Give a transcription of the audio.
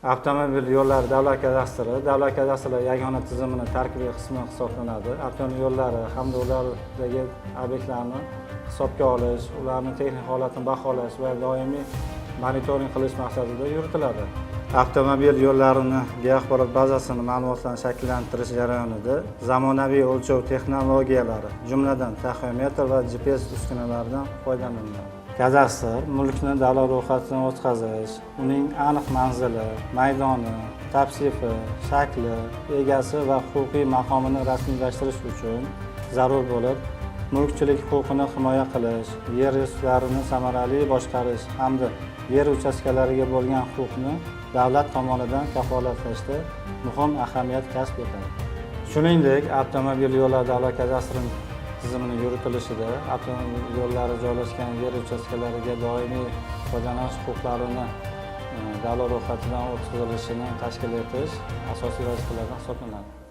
Avtomobil yo'llari davlat kadastri yagona tizimining tarkibiy qismi hisoblanadi. Avtomobil yo'llari hamda ulardagi obyektlarni hisobga olish, ularning texnik holatini baholash va doimiy monitoring qilish maqsadida yuritiladi. Avtomobil yo'llarini geoaxborot bazasini ma'lumotlarni shakllantirish jarayonida zamonaviy o'lchov texnologiyalari, jumladan taxometr va GPS uskunalaridan foydalaniladi. Kadastr mulkni davlat ro'yxatidan o'tkazish, uning aniq manzili, maydoni, tavsifi, shakli, egasi va huquqiy maqomini rasmiylashtirish uchun zarur bo'lib, mulkchilik huquqini himoya qilish, yer resurslarini samarali boshqarish hamda yer uchastkalariga bo'lgan huquqni davlat tomonidan kafolatlashda muhim ahamiyat kasb etadi. Shuningdek, avtomobil yo'llari davlat kadastri tizimining yuritilishida avtomobil yo'llari joylashgan yer uchastkalariga doimiy foydalanish huquqlarini davlat ro'yxatidan o'tkazilishini tashkil etish asosiy vazifalardan hisoblanadi.